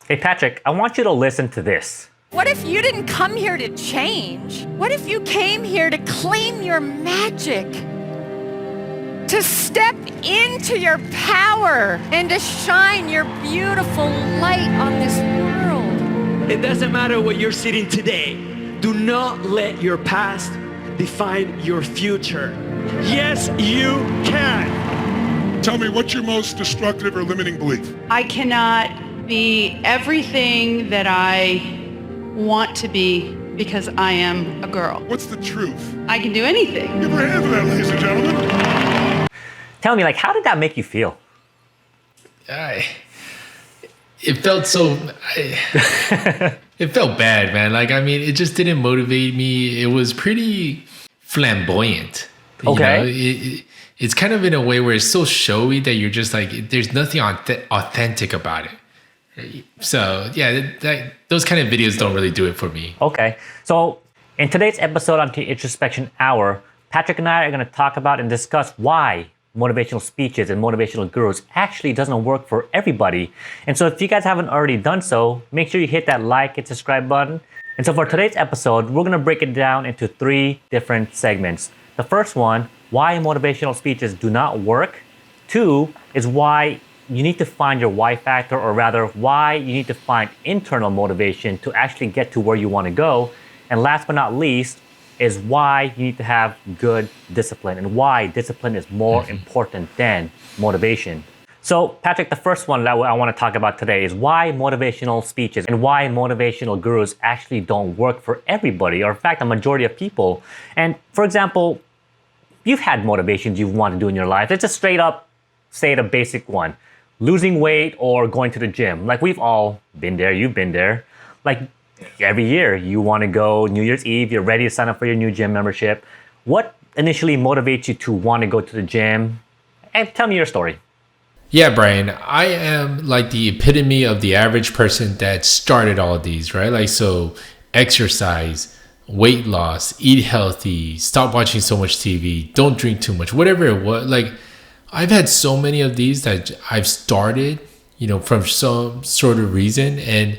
Hey, Patrick, I want you to listen to this. What if you didn't come here to change? What if you came here to claim your magic? To step into your power and to shine your beautiful light on this world. It doesn't matter what you're sitting today. Do not let your past define your future. Yes, you can. Tell me, what's your most destructive or limiting belief? I cannot be everything that I want to be because I am a girl. What's the truth? I can do anything. Give her a hand for that, ladies and gentlemen. Tell me, how did that make you feel? It felt it felt bad, man. It just didn't motivate me. It was pretty flamboyant. Okay. It's kind of in a way where it's so showy that you're just there's nothing authentic about it. So yeah, those kind of videos don't really do it for me. Okay. So in today's episode on the Introspection Hour, Patrick and I are going to talk about and discuss why motivational speeches and motivational gurus actually doesn't work for everybody. And so if you guys haven't already done so, make sure you hit that like and subscribe button. And so for today's episode, we're going to break it down into 3 different segments. The first one, why motivational speeches do not work. 2 is why you need to find your why factor, or rather why you need to find internal motivation to actually get to where you want to go. And last but not least is why you need to have good discipline and why discipline is more important than motivation. So Patrick, the first one that I want to talk about today is why motivational speeches and why motivational gurus actually don't work for everybody, or in fact, a majority of people. And for example, you've had motivations you want to do in your life. Let's just straight up say the basic one. Losing weight or going to the gym. We've all been there, you've been there. Every year you want to go New Year's Eve, you're ready to sign up for your new gym membership. What initially motivates you to want to go to the gym? And tell me your story. Yeah, Brian, I am the epitome of the average person that started all of these, right? So exercise, weight loss, eat healthy, stop watching so much TV, don't drink too much, whatever it was. I've had so many of these that I've started, from some sort of reason. And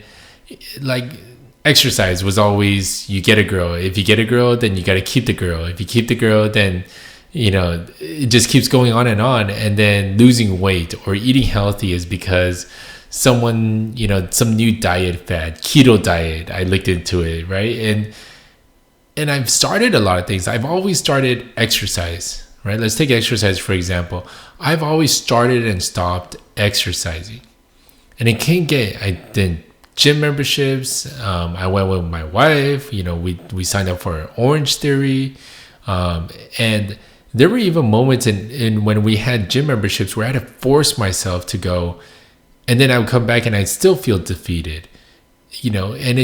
exercise was always, you get a girl. If you get a girl, then you got to keep the girl. If you keep the girl, then, it just keeps going on. And then losing weight or eating healthy is because someone, some new diet fad, keto diet, I looked into it, right? And I've started a lot of things. I've always started exercise, right? Let's take exercise, for example. I've always started and stopped exercising. And it can I did gym memberships. I went with my wife. We signed up for Orange Theory. And there were even moments in when we had gym memberships where I had to force myself to go. And then I would come back and I'd still feel defeated. And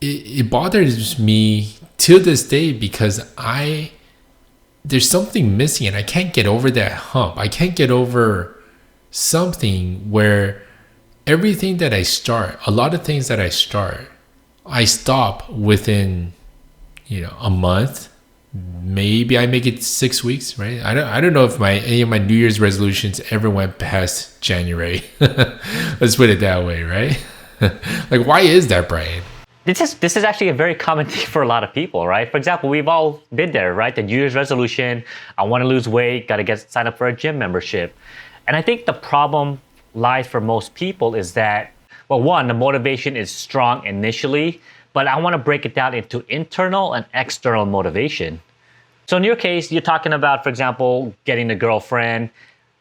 it bothers me till this day because there's something missing and I can't get over that hump. I can't get over something where everything that I start, a lot of things that I start, I stop within, a month. Maybe I make it 6 weeks, right? I don't know if any of my New Year's resolutions ever went past January. Let's put it that way, right? Why is that, Brian? This is actually a very common thing for a lot of people, right? For example, we've all been there, right? The New Year's resolution, I want to lose weight, got to sign up for a gym membership. And I think the problem lies for most people is that, well, one, the motivation is strong initially, but I want to break it down into internal and external motivation. So in your case, you're talking about, for example, getting a girlfriend.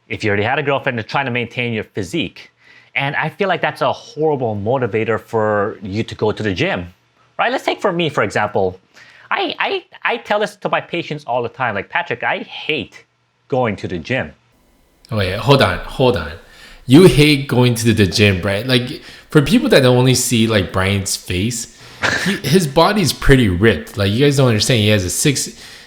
If you already had a girlfriend, you're trying to maintain your physique. And I feel like that's a horrible motivator for you to go to the gym, right? Let's take for me, for example. I tell this to my patients all the time. Patrick, I hate going to the gym. Wait, hold on. You hate going to the gym, Brian. For people that only see Brian's face, his body's pretty ripped. You guys don't understand.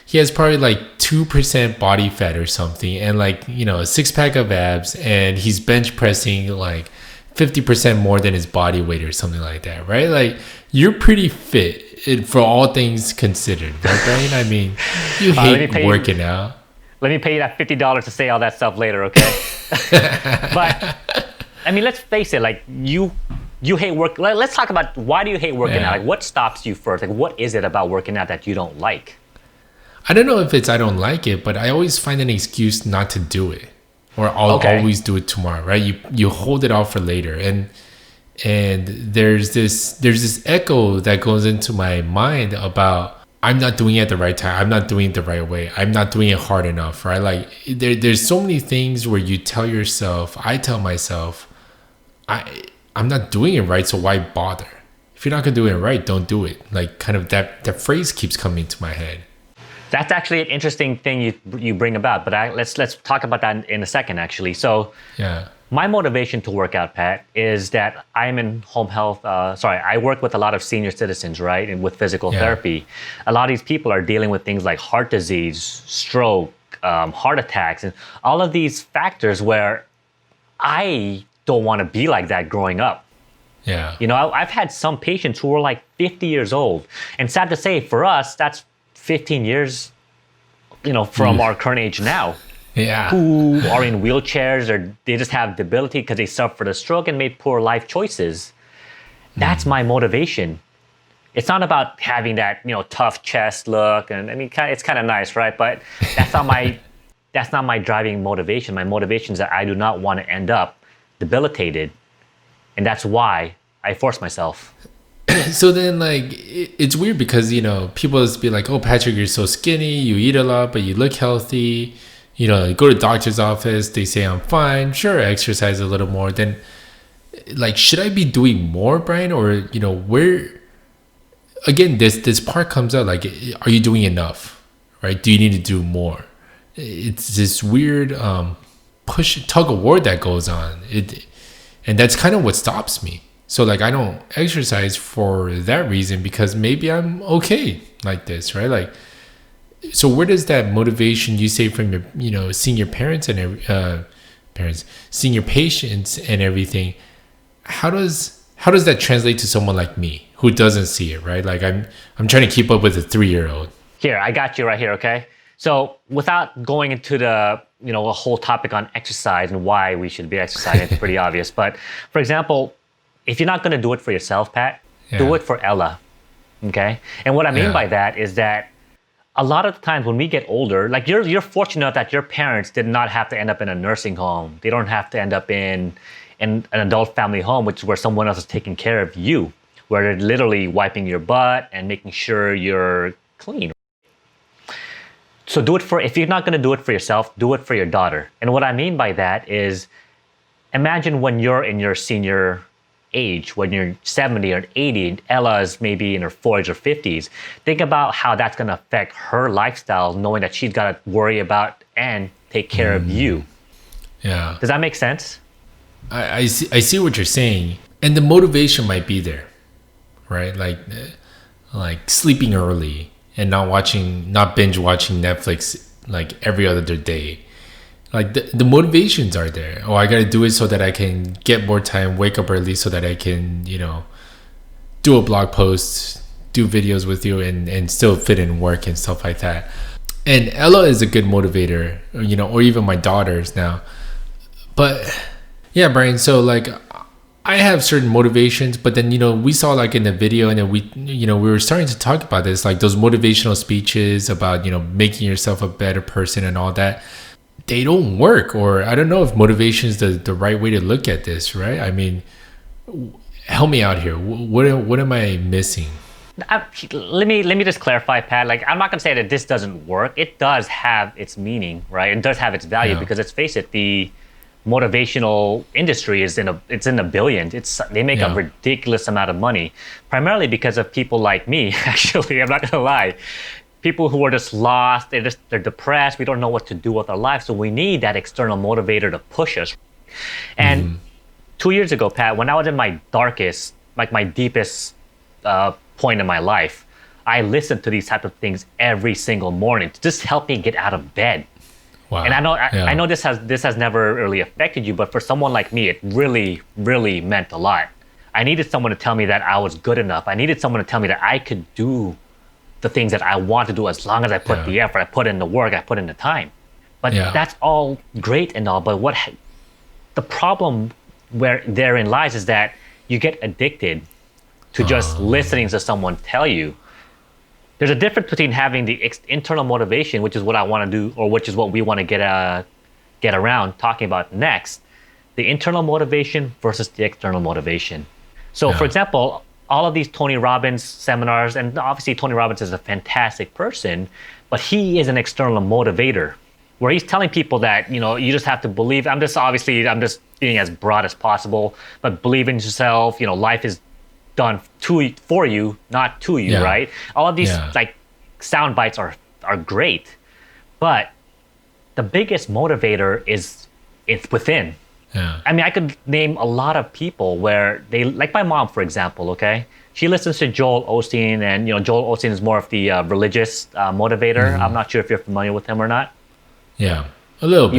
He has probably 2% body fat or something, and a 6-pack of abs, and he's bench pressing 50% more than his body weight or something like that, right? You're pretty fit for all things considered, right, Brian? You hate working out. Let me pay you that $50 to say all that stuff later, okay? But let's face it, you you hate work. Let's talk about why do you hate working Yeah. out? Like, what stops you first? Like, what is it about working out that you don't like? I don't know if it's I don't like it, but I always find an excuse not to do it, or I'll Okay. always do it tomorrow, right? You hold it off for later, and there's this echo that goes into my mind about I'm not doing it at the right time. I'm not doing it the right way. I'm not doing it hard enough, right? Like there's so many things where you tell yourself, I tell myself, I'm not doing it right, so why bother? If you're not gonna do it right, don't do it. Like kind of that phrase keeps coming to my head. That's actually an interesting thing you bring about, but let's talk about that in a second, actually. So, Yeah. my motivation to work out, Pat, is that I'm in home health. I work with a lot of senior citizens, right, and with physical Yeah. therapy. A lot of these people are dealing with things like heart disease, stroke, heart attacks, and all of these factors where I don't want to be like that growing up. Yeah. You know, I've had some patients who are like 50 years old, and sad to say, for us, that's 15 years, you know, from our current age now, Yeah. who are in wheelchairs or they just have debility because they suffered a stroke and made poor life choices. That's my motivation. It's not about having that, you know, tough chest look, and I mean, it's kind of nice, right? But that's not my driving motivation. My motivation is that I do not want to end up debilitated, and that's why I force myself. So then, like, it's weird because, you know, people just be like, oh, Patrick, you're so skinny, you eat a lot, but you look healthy. You know, you go to the doctor's office, they say I'm fine. Sure, I exercise a little more. Then, like, should I be doing more, Brian? Or, you know, where, again, this part comes out, like, are you doing enough, right? Do you need to do more? It's this weird tug of war that goes on. And that's kind of what stops me. So like I don't exercise for that reason because maybe I'm okay like this, right? Like, so where does that motivation you say from your, you know, seeing your parents and seeing your patients and everything? How does that translate to someone like me who doesn't see it, right? Like I'm trying to keep up with a 3-year-old. Here, I got you right here, okay? So without going into the, you know, a whole topic on exercise and why we should be exercising, it's pretty obvious. But for example, if you're not going to do it for yourself, Pat, do Yeah. it for Ella, okay? And what I mean Yeah. by that is that a lot of the times when we get older, like you're fortunate that your parents did not have to end up in a nursing home. They don't have to end up in an adult family home, which is where someone else is taking care of you, where they're literally wiping your butt and making sure you're clean. So if you're not going to do it for yourself, do it for your daughter. And what I mean by that is, imagine when you're in your senior age, when you're 70 or 80, and Ella is maybe in her 40s or 50s. Think about how that's going to affect her lifestyle, knowing that she's got to worry about and take care of you. Yeah. Does that make sense? I see what you're saying, and the motivation might be there, right? Like sleeping early and not binge watching Netflix like every other day. Like the motivations are there. Oh, I gotta do it so that I can get more time, wake up early so that I can, you know, do a blog post, do videos with you, and still fit in work and stuff like that. And Ella is a good motivator, you know, or even my daughters now. But yeah, Brian, so like I have certain motivations, but then, you know, we saw like in the video and then we were starting to talk about this, like those motivational speeches about, you know, making yourself a better person and all that. They don't work, or I don't know if motivation is the right way to look at this, right? I mean, help me out here. What am I missing? Let me just clarify, Pat. Like, I'm not going to say that this doesn't work. It does have its meaning, right? It does have its value because let's face it, the motivational industry is in the billions. They make a ridiculous amount of money, primarily because of people like me. Actually, I'm not going to lie. People who are just lost, they're depressed, we don't know what to do with our lives. So we need that external motivator to push us. And 2 years ago, Pat, when I was in my darkest, like my deepest point in my life, I listened to these type of things every single morning to just help me get out of bed. Wow. And I know this has never really affected you, but for someone like me, it really, really meant a lot. I needed someone to tell me that I was good enough. I needed someone to tell me that I could do the things that I want to do as long as I put the effort, I put in the work, I put in the time. But that's all great and all, but the problem where therein lies is that you get addicted to just listening to someone tell you. There's a difference between having the internal motivation, which is what I want to do, or which is what we want to get around talking about next, the internal motivation versus the external motivation. So, for example, all of these Tony Robbins seminars, and obviously Tony Robbins is a fantastic person, but he is an external motivator, where he's telling people that, you just have to believe. I'm just being as broad as possible, but believe in yourself. Life is done for you, not to you, right? All of these like sound bites are great, but the biggest motivator is it's within. Yeah. I mean, I could name a lot of people where they, like my mom, for example, okay? She listens to Joel Osteen, and Joel Osteen is more of the religious motivator. I'm not sure if you're familiar with him or not. Yeah, a little bit.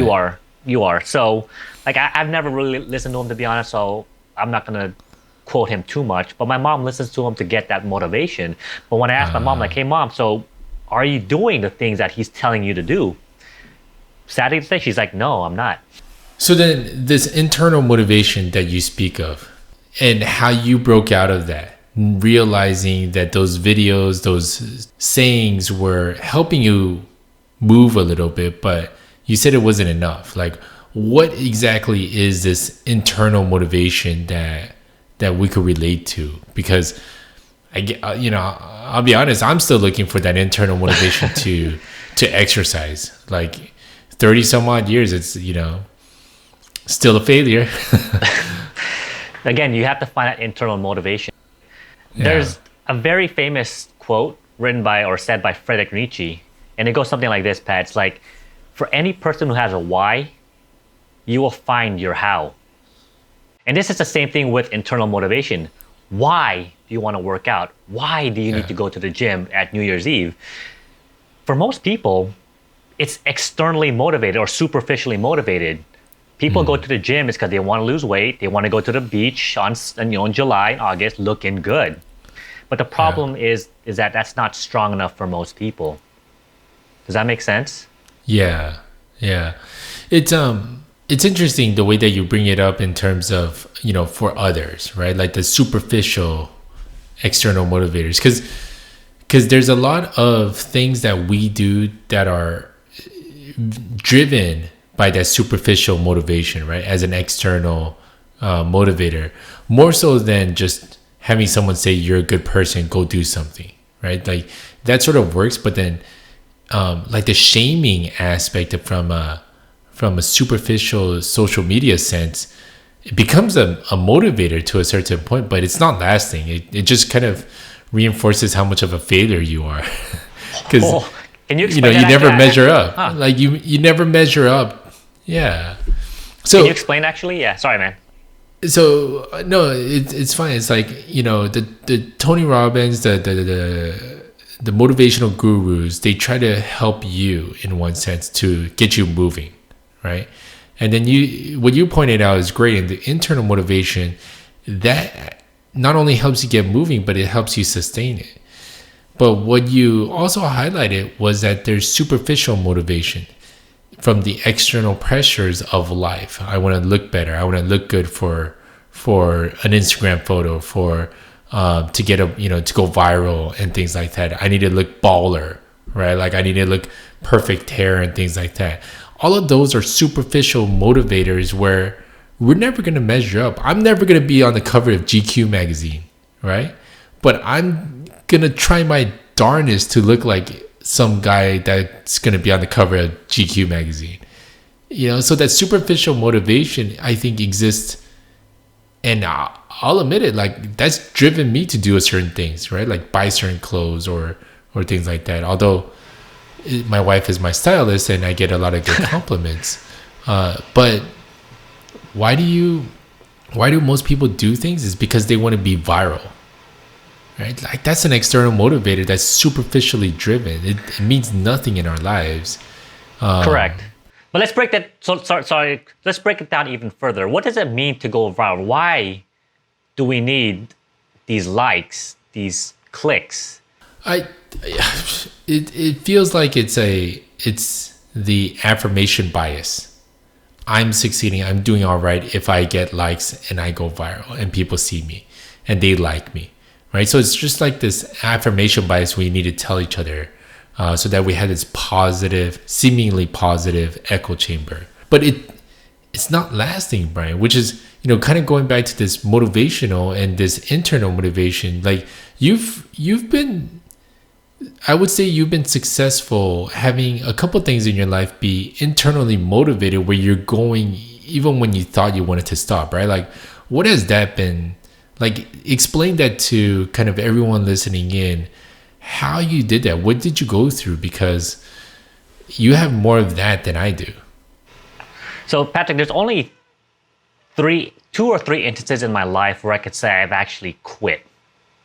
You are. So, like, I've never really listened to him, to be honest, so I'm not going to quote him too much. But my mom listens to him to get that motivation. But when I asked my mom, like, hey, Mom, so are you doing the things that he's telling you to do? Sadly to say, she's like, no, I'm not. So then this internal motivation that you speak of and how you broke out of that, realizing that those videos, those sayings were helping you move a little bit, but you said it wasn't enough. Like, what exactly is this internal motivation that we could relate to? Because I'll be honest, I'm still looking for that internal motivation to exercise. Like 30 some odd years, it's, still a failure. Again, you have to find that internal motivation. There's a very famous quote written by or said by Friedrich Nietzsche, and it goes something like this, Pat. It's like, for any person who has a why, you will find your how. And this is the same thing with internal motivation. Why do you want to work out? Why do you need to go to the gym at New Year's Eve? For most people, it's externally motivated or superficially motivated. People go to the gym is because they want to lose weight. They want to go to the beach in July and August looking good. But the problem is that that's not strong enough for most people. Does that make sense? Yeah. It's interesting the way that you bring it up in terms of, for others, right? Like the superficial external motivators. Because there's a lot of things that we do that are driven by that superficial motivation, right? As an external motivator, more so than just having someone say you're a good person, go do something, right? Like that sort of works, but then like the shaming aspect from a superficial social media sense, it becomes a motivator to a certain point, but it's not lasting. It just kind of reinforces how much of a failure you are, because can you you never measure up. Like you never measure up. Yeah. So can you explain actually? Yeah. Sorry, man. So no, it's fine. It's like, the Tony Robbins, the motivational gurus, they try to help you in one sense to get you moving, right? And then what you pointed out is great. And the internal motivation, that not only helps you get moving, but it helps you sustain it. But what you also highlighted was that there's superficial motivation from the external pressures of life. I want to look better. I want to look good for an Instagram photo, to get to go viral and things like that. I need to look baller, right? Like I need to look perfect hair and things like that. All of those are superficial motivators where we're never going to measure up. I'm never going to be on the cover of GQ magazine, right? But I'm going to try my darnest to look like some guy that's going to be on the cover of GQ magazine. So that superficial motivation, I think, exists. And I'll admit it, like that's driven me to do certain things, right? Like buy certain clothes or things like that. Although my wife is my stylist and I get a lot of good compliments. But why do most people do things? Is because they want to be viral. Right? Like that's an external motivator that's superficially driven. It means nothing in our lives. Correct. But let's break that. Sorry. Let's break it down even further. What does it mean to go viral? Why do we need these likes, these clicks? It feels like it's the affirmation bias. I'm succeeding, I'm doing all right if I get likes and I go viral and people see me and they like me, right? So it's just like this affirmation bias we need to tell each other so that we have this positive, seemingly positive echo chamber. But it's not lasting, Brian, which is, kind of going back to this motivational and this internal motivation. Like you've been, I would say you've been successful having a couple things in your life be internally motivated where you're going even when you thought you wanted to stop, right? Like what has that been? Like explain that to kind of everyone listening in, how you did that. What did you go through? Because you have more of that than I do. So Patrick, there's only two or three instances in my life where I could say I've actually quit.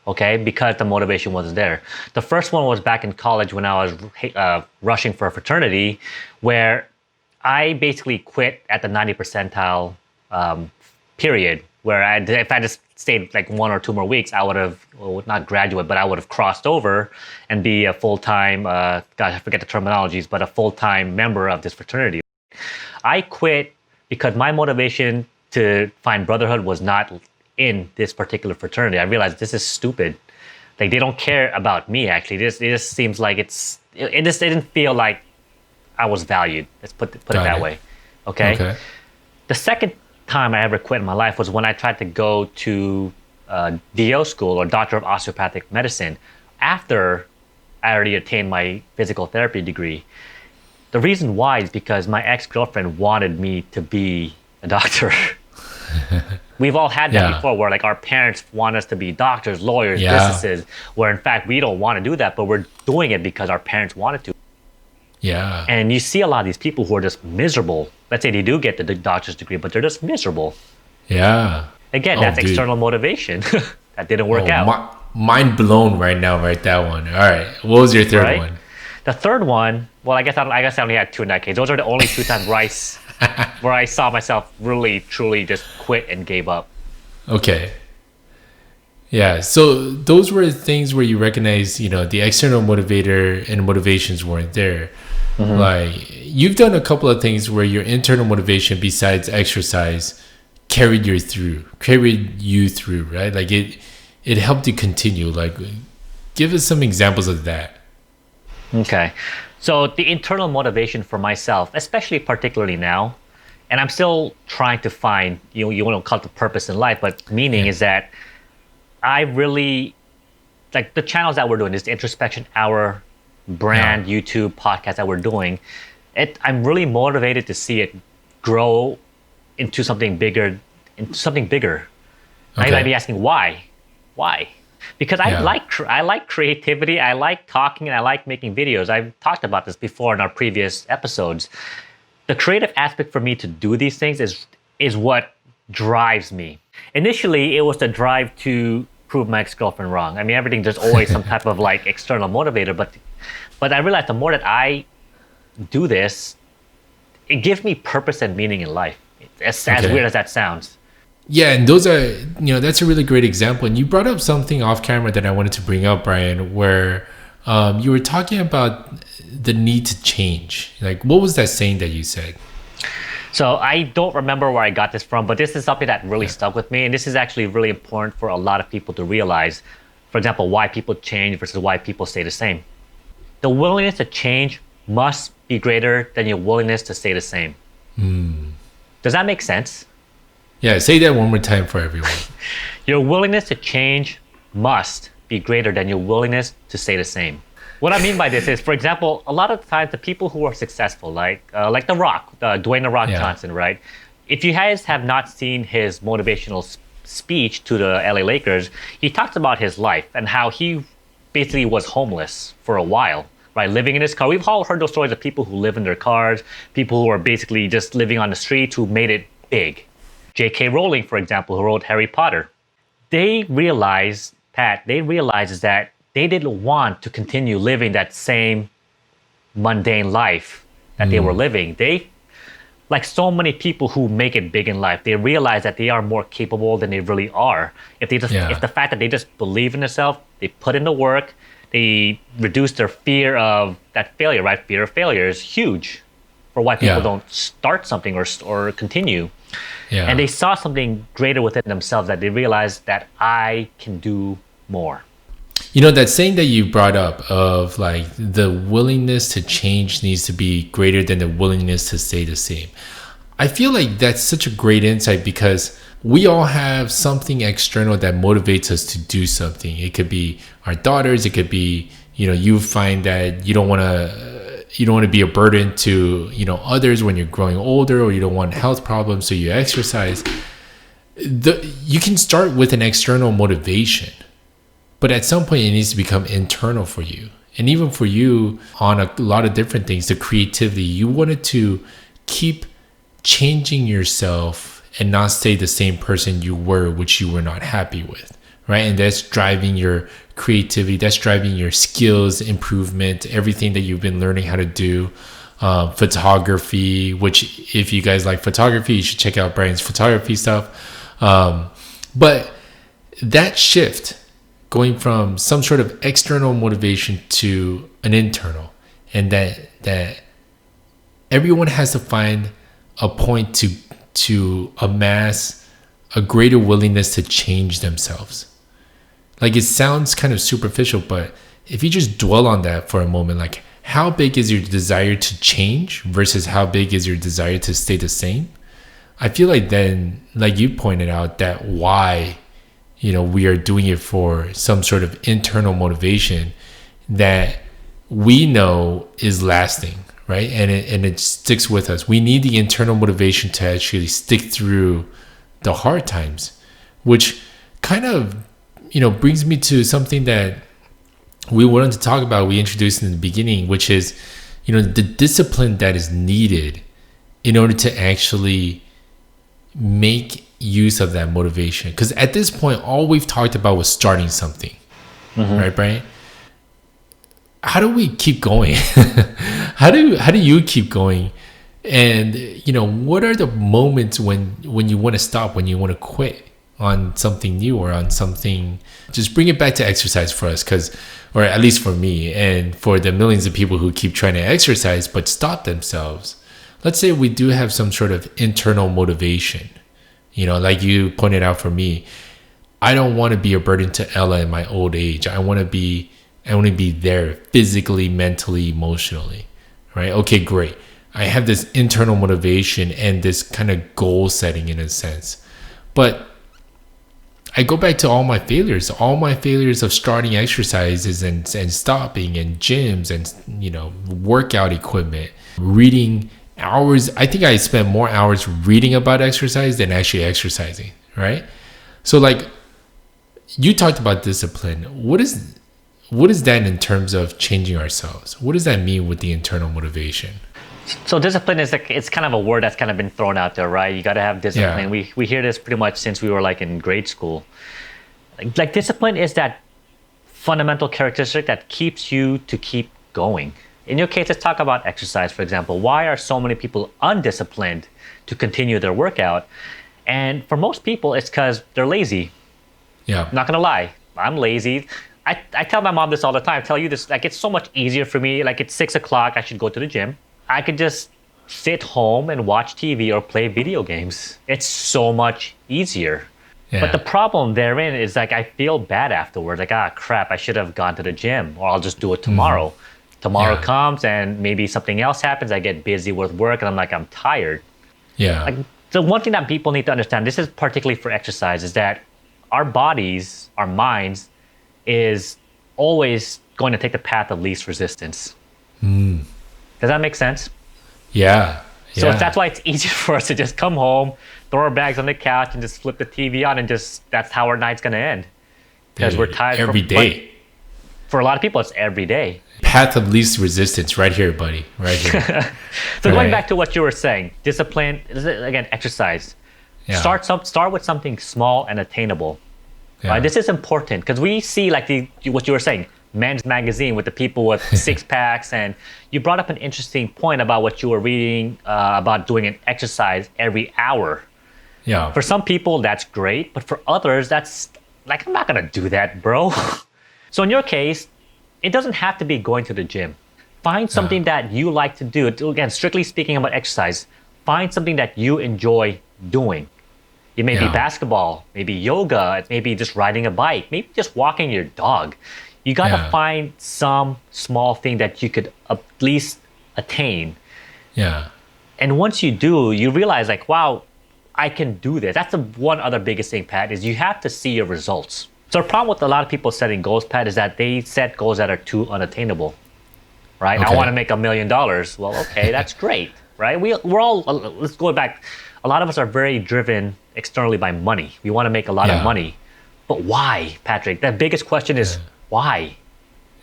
Okay, because the motivation wasn't there. The first one was back in college when I was rushing for a fraternity, where I basically quit at the 90 percentile period, where if I just stayed like 1 or 2 more weeks, I would have, well, not graduate, but I would have crossed over and be a full-time, gosh, I forget the terminologies, but a full-time member of this fraternity. I quit because my motivation to find brotherhood was not in this particular fraternity. I realized this is stupid. Like they don't care about me actually. It just seems like it didn't feel like I was valued. Let's put it that way. Okay. The second time I ever quit in my life was when I tried to go to DO school, or Doctor of Osteopathic Medicine, after I already attained my physical therapy degree. The reason why is because my ex-girlfriend wanted me to be a doctor. We've all had that before, where like our parents want us to be doctors, lawyers, businesses, where in fact we don't want to do that, but we're doing it because our parents wanted to. Yeah. And you see a lot of these people who are just miserable. Let's say they do get the doctor's degree, but they're just miserable. Yeah. Again, that's external motivation. That didn't work out. Mind blown right now, right? That one. All right. What was your third one? The third one, well, I guess I only had two in that case. Those are the only two times where I saw myself really, truly just quit and gave up. Okay. Yeah. So those were things where you recognize, the external motivator and motivations weren't there. Mm-hmm. Like you've done a couple of things where your internal motivation, besides exercise, carried you through, right? Like it helped you continue. Like give us some examples of that. Okay. So the internal motivation for myself, especially particularly now, and I'm still trying to find, you want to call it the purpose in life, but meaning is that I really, like the channels that we're doing, this Introspection Hour brand, YouTube podcast that we're doing, I'm really motivated to see it grow into something bigger. Okay. You might be asking why? Because I like creativity, I like talking, and I like making videos. I've talked about this before in our previous episodes. The creative aspect for me to do these things is what drives me. Initially, it was the drive to prove my ex-girlfriend wrong. I mean, there's always some type of like external motivator, but I realized the more that I do this, it gives me purpose and meaning in life. As weird as that sounds. Yeah, and those are, that's a really great example. And you brought up something off camera that I wanted to bring up, Brian, where you were talking about the need to change. Like, what was that saying that you said? So I don't remember where I got this from, but this is something that really stuck with me. And this is actually really important for a lot of people to realize. For example, why people change versus why people stay the same. The willingness to change must be greater than your willingness to stay the same. Does that make sense? Yeah, say that one more time for everyone. Your willingness to change must be greater than your willingness to stay the same. What I mean by this is, for example, a lot of times the people who are successful, like The Rock, Dwayne "The Rock" Johnson, right? If you guys have not seen his motivational speech to the LA Lakers, he talks about his life and how he basically was homeless for a while, right? Living in his car. We've all heard those stories of people who live in their cars, people who are basically just living on the streets who made it big. J.K. Rowling, for example, who wrote Harry Potter. They realized that they didn't want to continue living that same mundane life that they were living. They, like so many people who make it big in life, they realize that they are more capable than they really are. If the fact that they just believe in themselves, they put in the work, they reduce their fear of that failure, right? Fear of failure is huge. for why people Yeah. don't start something or continue. Yeah. And they saw something greater within themselves, that they realized that I can do more. You know, that saying that you brought up of like the willingness to change needs to be greater than the willingness to stay the same. I feel like that's such a great insight because we all have something external that motivates us to do something. It could be our daughters. It could be, you find that you don't want to be a burden to, others when you're growing older, or you don't want health problems, so you exercise. You can start with an external motivation, but at some point it needs to become internal for you. And even for you on a lot of different things, the creativity, you wanted to keep changing yourself and not stay the same person you were, which you were not happy with, right? And that's driving your creativity, that's driving your skills improvement, everything that you've been learning how to do. Photography, which if you guys like photography, you should check out Brian's photography stuff. But that shift, going from some sort of external motivation to an internal, and that everyone has to find a point to amass a greater willingness to change themselves. Like, it sounds kind of superficial, but if you just dwell on that for a moment, like, how big is your desire to change versus how big is your desire to stay the same? I feel like then, like you pointed out, that why, we are doing it for some sort of internal motivation that we know is lasting, right? And it sticks with us. We need the internal motivation to actually stick through the hard times, which kind of, brings me to something that we wanted to talk about, we introduced in the beginning, which is, the discipline that is needed in order to actually make use of that motivation. Because at this point, all we've talked about was starting something, right, Brian? How do we keep going? How do you keep going? And what are the moments when you want to stop, when you want to quit on something new or on something? Just bring it back to exercise for us, or at least for me and for the millions of people who keep trying to exercise but stop themselves. Let's say we do have some sort of internal motivation, like you pointed out for me. I don't want to be a burden to Ella in my old age. I want to be there physically, mentally, emotionally, right? Okay, great. I have this internal motivation and this kind of goal setting in a sense. But I go back to all my failures of starting exercises and stopping, and gyms and, workout equipment, reading hours. I think I spent more hours reading about exercise than actually exercising, right? So like you talked about discipline. What is that in terms of changing ourselves? What does that mean with the internal motivation? So discipline is it's kind of a word that's kind of been thrown out there, right? You got to have discipline. Yeah. We hear this pretty much since we were like in grade school. Like discipline is that fundamental characteristic that keeps you to keep going. In your case, let's talk about exercise, for example. Why are so many people undisciplined to continue their workout? And for most people, it's because they're lazy. Yeah. Not gonna lie, I'm lazy. I tell my mom this all the time. I tell you this, like, it's so much easier for me. Like, it's 6 o'clock, I should go to the gym. I could just sit home and watch TV or play video games. It's so much easier. Yeah. But the problem therein is, like, I feel bad afterwards. Like, crap, I should have gone to the gym, or I'll just do it tomorrow. Tomorrow comes and maybe something else happens. I get busy with work and I'm like, I'm tired. Yeah. Like, the one thing that people need to understand, this is particularly for exercise, is that our bodies, our minds, is always going to take the path of least resistance. Does that make sense? Yeah. So that's why it's easier for us to just come home, throw our bags on the couch, and just flip the TV on, and that's how our night's going to end. Because we're tired every day. For a lot of people, it's every day. Path of least resistance, right here, buddy. Right here. So going back to what you were saying, discipline, again, exercise. Yeah. Start with something small and attainable. Yeah. Right? This is important because we see, like, what you were saying, Men's Magazine with the people with six packs, and you brought up an interesting point about what you were reading about doing an exercise every hour. Yeah. For some people, that's great, but for others, that's like, I'm not gonna do that, bro. So in your case, it doesn't have to be going to the gym. Find something that you like to do. Again, strictly speaking about exercise, find something that you enjoy doing. It may be basketball, maybe yoga, maybe just riding a bike, maybe just walking your dog. You got to find some small thing that you could at least attain. Yeah. And once you do, you realize like, wow, I can do this. That's the one other biggest thing, Pat, is you have to see your results. So the problem with a lot of people setting goals, Pat, is that they set goals that are too unattainable, right? Okay. I want to make $1 million. Well, okay, that's great, right? We're all, let's go back. A lot of us are very driven externally by money. We want to make a lot of money. But why, Patrick? The biggest question is why?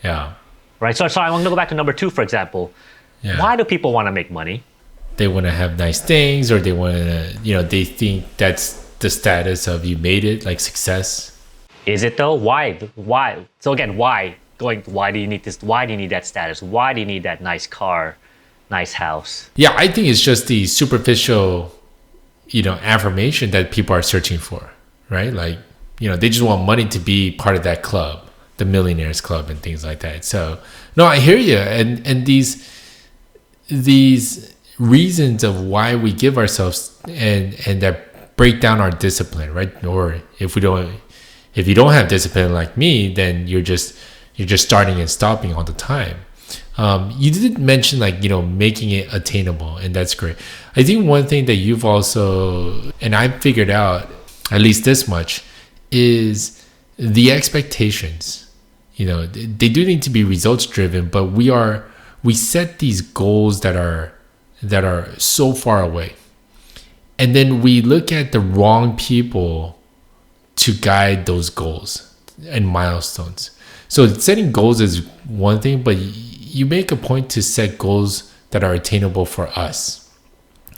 Yeah. Right? So I'm going to go back to number 2, for example. Yeah. Why do people want to make money? They want to have nice things, or they want to, they think that's the status of you made it, like success. Is it though? Why? So again, why? Why do you need this? Why do you need that status? Why do you need that nice car, nice house? Yeah, I think it's just the superficial, affirmation that people are searching for, right? Like, they just want money to be part of that club, the millionaires club and things like that. So, no, I hear you. And these reasons of why we give ourselves and that break down our discipline, right? Or if you don't have discipline like me, then you're just starting and stopping all the time. You did mention making it attainable, and that's great. I think one thing that you've also, and I've figured out at least this much, is the expectations. They do need to be results driven, but we set these goals that are so far away, and then we look at the wrong people to guide those goals and milestones. So setting goals is one thing, but you make a point to set goals that are attainable for us,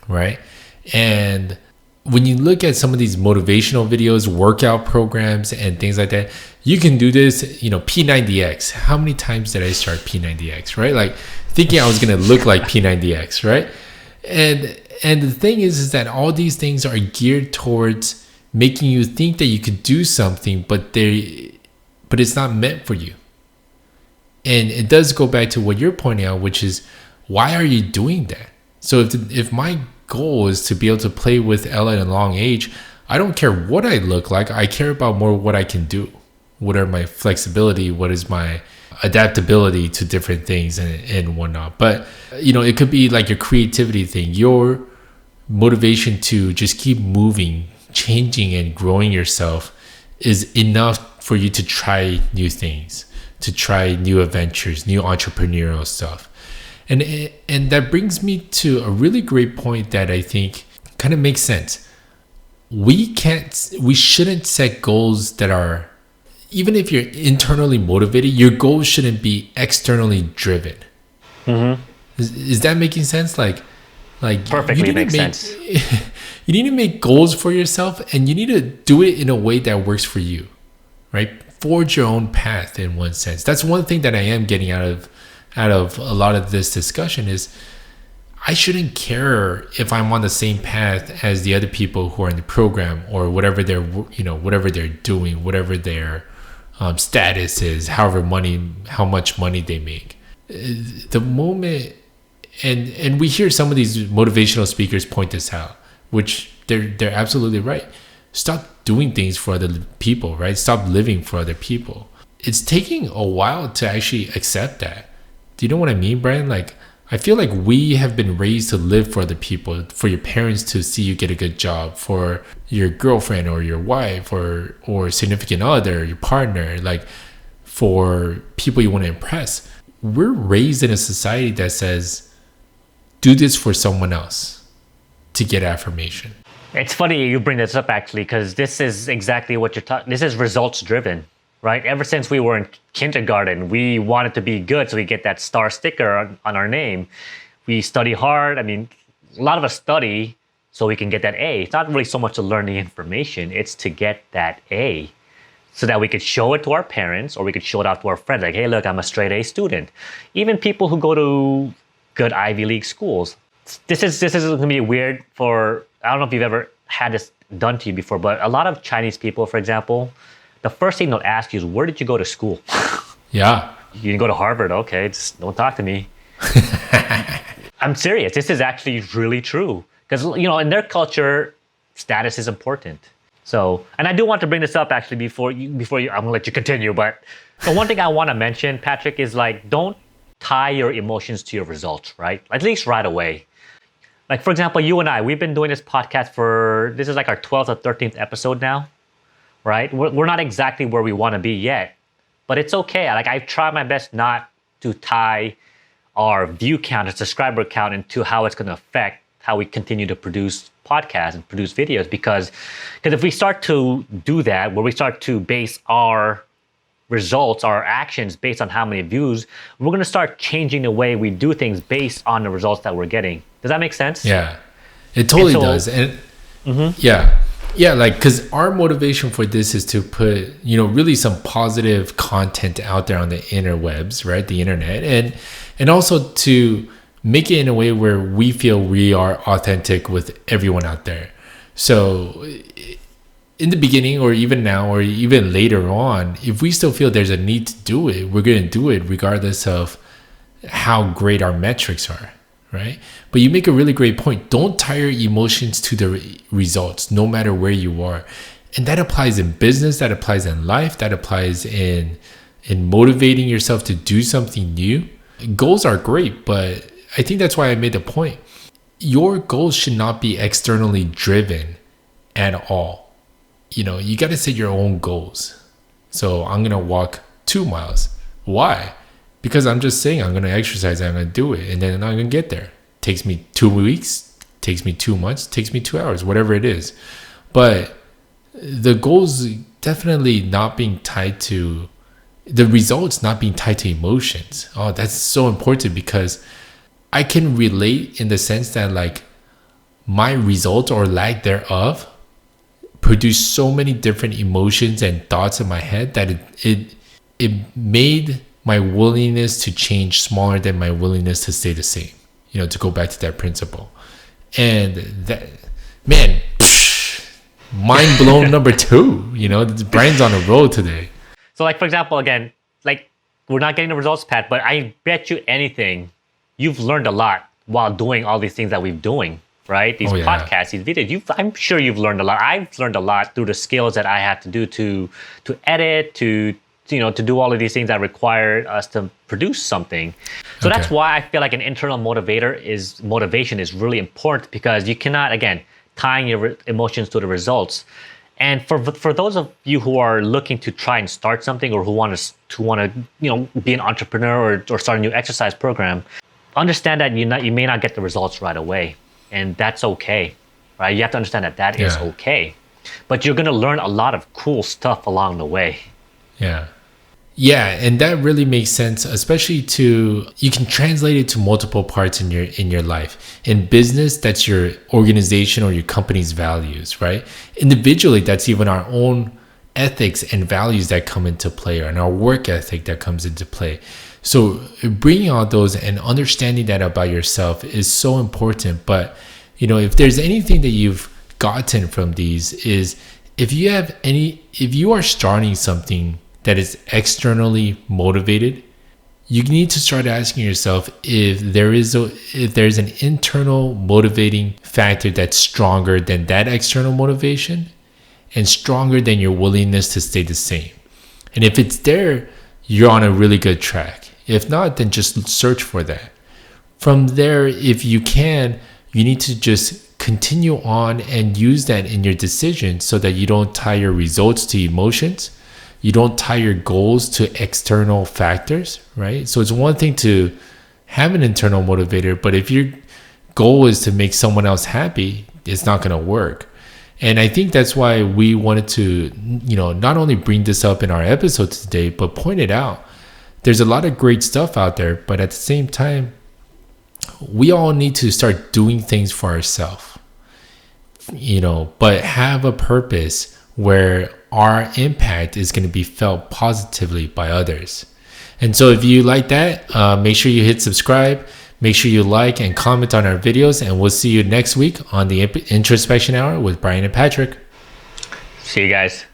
right? And when you look at some of these motivational videos, workout programs, and things like that, you can do this, P90X. How many times did I start P90X, right? Like thinking I was going to look like P90X, right? And the thing is that all these things are geared towards making you think that you could do something, but it's not meant for you. And it does go back to what you're pointing out, which is, why are you doing that? So if my goal is to be able to play with Ella at a long age, I don't care what I look like. I care about more what I can do. What are my flexibility? What is my adaptability to different things and whatnot? But, it could be like your creativity thing, your motivation to just keep moving, changing and growing yourself is enough for you to try new things, to try new adventures, new entrepreneurial stuff. And that brings me to a really great point that I think kind of makes sense. We shouldn't set goals that are, even if you're internally motivated, your goals shouldn't be externally driven. Mm-hmm. Is that making sense? Like Perfectly makes sense. You need to make goals for yourself, and you need to do it in a way that works for you, right? Forge your own path in one sense. That's one thing that I am getting out of a lot of this discussion is I shouldn't care if I'm on the same path as the other people who are in the program or whatever whatever they're doing, whatever their status is, how much money they make. The moment, and we hear some of these motivational speakers point this out, which they're absolutely right. Stop doing things for other people, right? Stop living for other people. It's taking a while to actually accept that. Do you know what I mean, Brian? Like, I feel like we have been raised to live for other people, for your parents to see you get a good job, for your girlfriend or your wife or significant other, your partner, like for people you want to impress. We're raised in a society that says, do this for someone else to get affirmation. It's funny you bring this up, actually, because this is exactly what you're talking. This is results driven, right? Ever since we were in kindergarten, we wanted to be good, so we get that star sticker on our name. We study hard. I mean, a lot of us study so we can get that A. It's not really so much to learn the information, it's to get that A, so that we could show it to our parents or we could show it out to our friends. Like, hey, look, I'm a straight A student. Even people who go to good Ivy League schools. This is going to be weird for, I don't know if you've ever had this done to you before, but a lot of Chinese people, for example, the first thing they'll ask you is, where did you go to school? Yeah. You didn't go to Harvard. Okay, just don't talk to me. I'm serious. This is actually really true. Because, in their culture, status is important. So, and I do want to bring this up actually before you, I'm gonna let you continue. But the one thing I want to mention, Patrick, is like, don't tie your emotions to your results, right? At least right away. Like, for example, you and I, we've been doing this podcast this is like our 12th or 13th episode now, right? We're not exactly where we want to be yet, but it's okay. Like, I've tried my best not to tie our view count and subscriber count into how it's going to affect how we continue to produce podcasts and produce videos. Because if we start to do that, where we start to base our results, our actions based on how many views, we're going to start changing the way we do things based on the results that we're getting. Does that make sense? Yeah, it totally does. And yeah, like, because our motivation for this is to put, really some positive content out there on the interwebs, right? The internet, and also to make it in a way where we feel we are authentic with everyone out there. So in the beginning, or even now, or even later on, if we still feel there's a need to do it, we're going to do it regardless of how great our metrics are, right? But you make a really great point. Don't tie your emotions to the results, no matter where you are. And that applies in business, that applies in life, that applies in motivating yourself to do something new. Goals are great, but I think that's why I made the point. Your goals should not be externally driven at all. You got to set your own goals. So I'm going to walk 2 miles. Why? Because I'm just saying I'm going to exercise and I'm going to do it. And then I'm going to get there. Takes me 2 weeks, takes me 2 months, takes me 2 hours, whatever it is. But the goals definitely not being tied to the results, not being tied to emotions. Oh, that's so important, because I can relate in the sense that, like, my result or lack thereof produce so many different emotions and thoughts in my head that it made my willingness to change smaller than my willingness to stay the same, to go back to that principle. And that, man, mind blown number 2, Brian's on the road today. So, like, for example, again, like, we're not getting the results, Pat, but I bet you anything, you've learned a lot while doing all these things that we're doing, right? These podcasts, these videos. I'm sure you've learned a lot. I've learned a lot through the skills that I have to do to edit, to do all of these things that require us to produce something. So that's why I feel like an internal motivation is really important, because you cannot, again, tying your emotions to the results. And for those of you who are looking to try and start something, or who want to be an entrepreneur or start a new exercise program, understand that you may not get the results right away, and that's okay, right? You have to understand that is okay, but you're going to learn a lot of cool stuff along the way. Yeah, and that really makes sense, especially you can translate it to multiple parts in your life. In business, that's your organization or your company's values, right? Individually, that's even our own ethics and values that come into play, and our work ethic that comes into play. So bringing all those and understanding that about yourself is so important. But, if there's anything that you've gotten from these, is if you are starting something that is externally motivated, you need to start asking yourself if there's an internal motivating factor that's stronger than that external motivation and stronger than your willingness to stay the same. And if it's there, you're on a really good track. If not, then just search for that. From there, if you can, you need to just continue on and use that in your decision, so that you don't tie your results to emotions. You don't tie your goals to external factors, right? So it's one thing to have an internal motivator, but if your goal is to make someone else happy, it's not going to work. And I think that's why we wanted to, not only bring this up in our episode today, but point it out. There's a lot of great stuff out there, but at the same time, we all need to start doing things for ourselves, but have a purpose where our impact is going to be felt positively by others. And so if you like that, make sure you hit subscribe, make sure you like and comment on our videos, and we'll see you next week on the Introspection Hour with Brian and Patrick. See you guys.